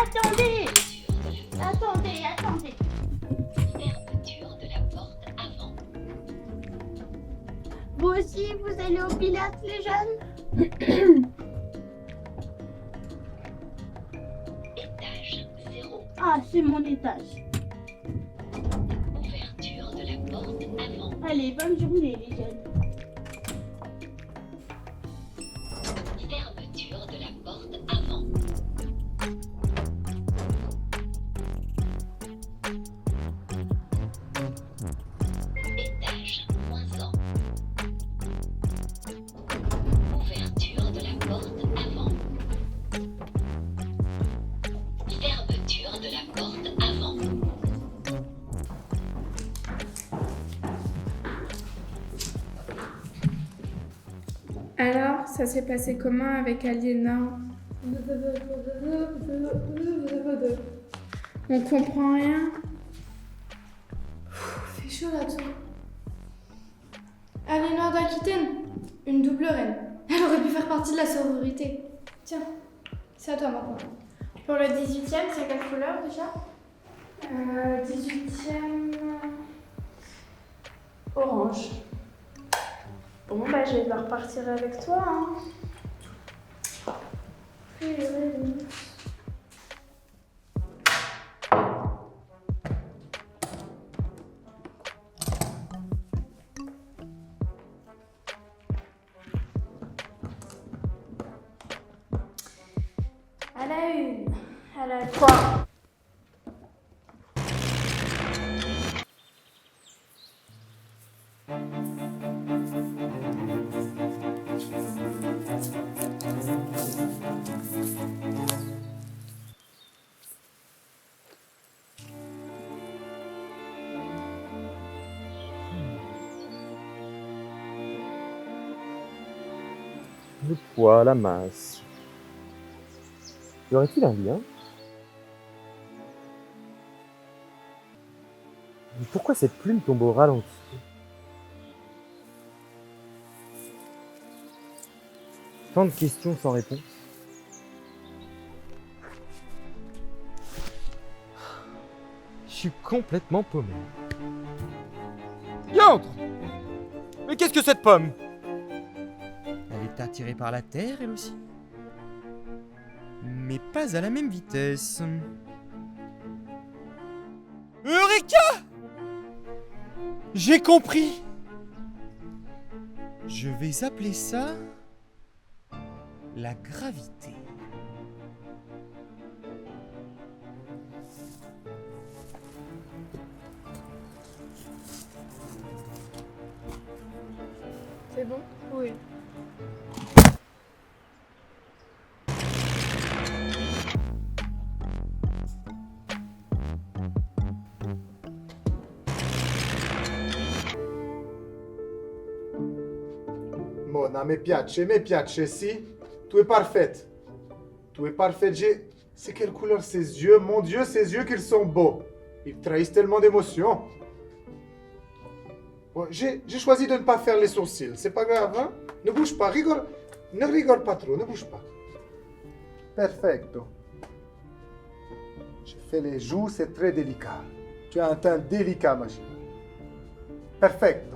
attendez. Attendez. Fermeture de la porte avant. Vous aussi, vous allez au Pilates, les jeunes? Étage 0. Ah, c'est mon étage. Ouverture de la porte avant. Allez, bonne journée, les jeunes. Fermeture de la porte avant. Étage -1. Ouverture de la porte avant. Fermeture de la porte avant. Alors, ça s'est passé comment avec Aliénor? On comprend rien. C'est chaud là-dessous. Aliénor d'Aquitaine, une double reine. Elle aurait pu faire partie de la sororité. Tiens, c'est à toi maintenant. Pour le 18e, c'est quelle couleur déjà 18e... Orange. Bon, bah je vais devoir partir avec toi, hein. À la une, à la deux. Le poids, la masse. Y aurait-il un lien? Mais pourquoi cette plume tombe au ralenti? Tant de questions sans réponse. Je suis complètement paumé. Yantre! Mais qu'est-ce que cette pomme? Elle est attirée par la terre, elle aussi. Mais pas à la même vitesse. Eureka! J'ai compris. Je vais appeler ça la gravité. C'est bon? Oui. Mona, mi piace, si. Tu es parfaite. Tu es parfaite. C'est quelle couleur ses yeux? Mon Dieu, ses yeux qu'ils sont beaux. Ils trahissent tellement d'émotions. Bon, j'ai choisi de ne pas faire les sourcils. C'est pas grave, hein? Ne bouge pas, rigole. Ne rigole pas trop, ne bouge pas. Perfecto. J'ai fait les joues, c'est très délicat. Tu as un teint délicat, ma chérie. Perfecto.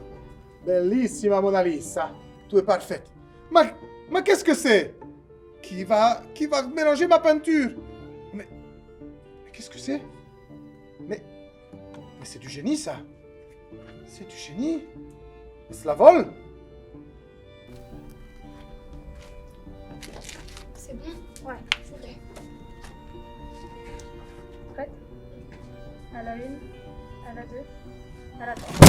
Bellissima Mona Lisa. Tu es parfaite. Mais qu'est-ce que c'est? Qui va mélanger ma peinture? Mais qu'est-ce que c'est? Mais c'est du génie, ça. C'est du génie. Cela vole. C'est bon? Ouais, c'est vrai. Prête? À la une, à la deux, à la trois.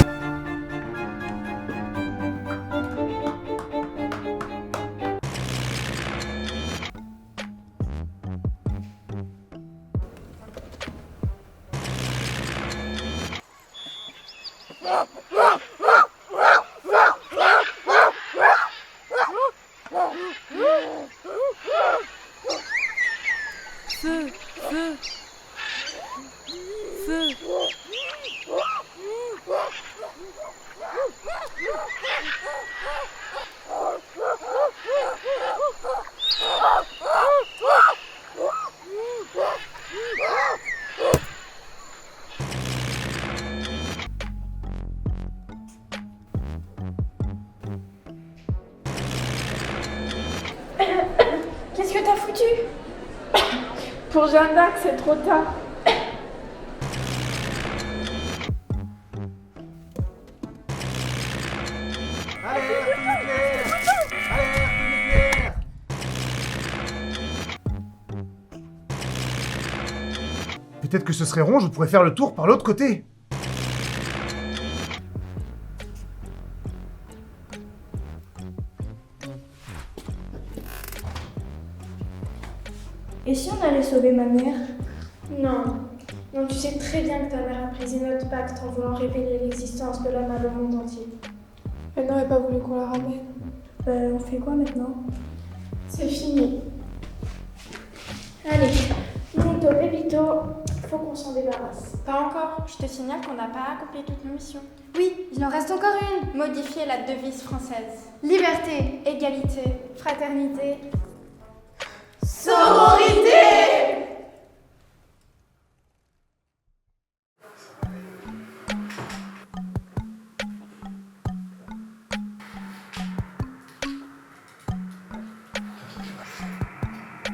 Feu, feu, feu. foutu? Pour Jeanne d'Arc, c'est trop tard. Alerte nucléaire! Alerte nucléaire! Peut-être que ce serait rond, je pourrais faire le tour par l'autre côté. Et si on allait sauver ma mère? Non. Non, tu sais très bien que ta mère a brisé notre pacte en voulant révéler l'existence de la malle au monde entier. Elle n'aurait pas voulu qu'on la ramène. On fait quoi maintenant? C'est fini. Allez. Monto, Pépito, faut qu'on s'en débarrasse. Pas encore. Je te signale qu'on n'a pas accompli toutes nos missions. Oui, il en reste encore une. Modifier la devise française. Liberté, égalité, fraternité, sororité.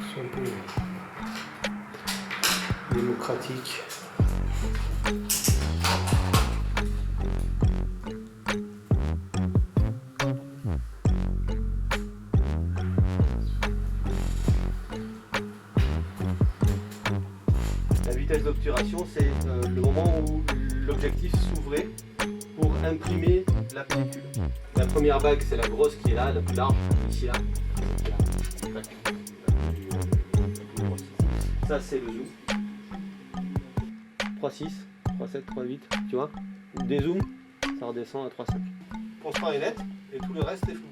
C'est un peu démocratique. La vitesse d'obturation, c'est le moment où l'objectif s'ouvrait pour imprimer la pellicule. La première vague, c'est la grosse qui est là, la plus large, ici là. Ça, c'est le zoom. 3.6, 3.7, 3.8, tu vois. Des zooms, ça redescend à 3.5. Le constant est net et tout le reste est flou.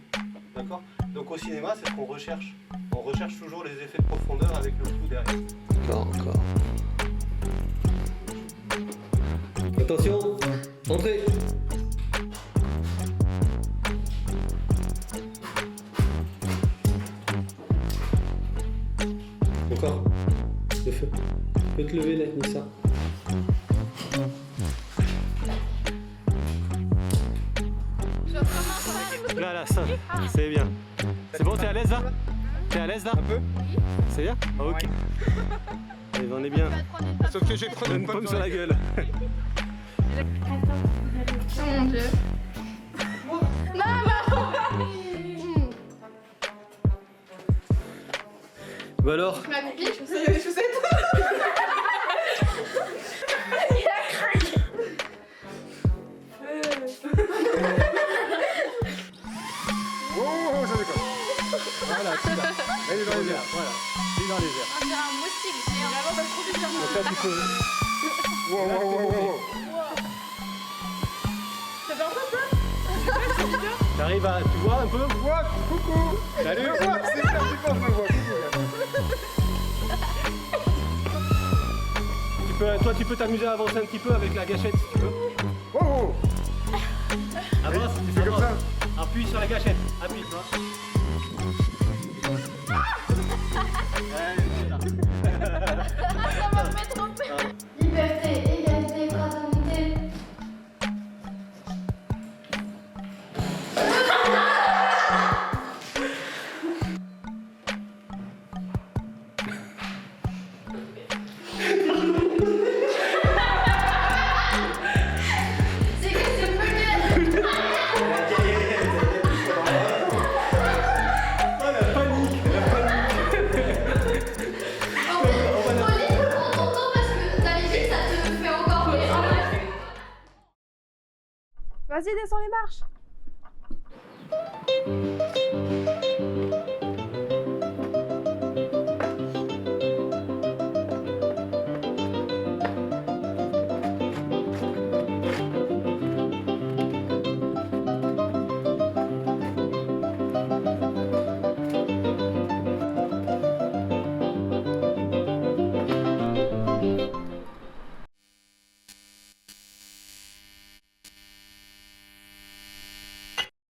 D'accord? Donc au cinéma, c'est ce qu'on recherche. On recherche toujours les effets de profondeur avec le flou derrière. Encore. Attention, entrez. Encore. Le feu. Tu peux te lever, là, Nissa. Là, ça, c'est bien. C'est bon, t'es à l'aise là? T'es à l'aise là? Un peu? C'est bien? Ah, ok. Allez, on est bien. Sauf que j'ai pris Une pomme sur la gueule. Oh mon dieu. Bah alors? Ma copine, je me souviens des chaussettes. Oh, ça déconne. Voilà, c'est ça. Elle est dans les airs, voilà. Elle est dans les airs. On dirait un moustique, c'est vraiment pas trop bizarre. Donc là, tu peux... Wow. T'arrives à... Tu vois un peu? What? Coucou. Salut! Je vois, c'est pratiquement, je me vois. Toi, tu peux t'amuser à avancer un petit peu avec la gâchette si tu veux. Wow. Avance, C'est comme ça. Appuie sur la gâchette. Appuie, tu vois. Ça m'a fait trop peur. Liberté, égalité, fraternité. C'est que c'est peut-être. Vas-y, descends les marches.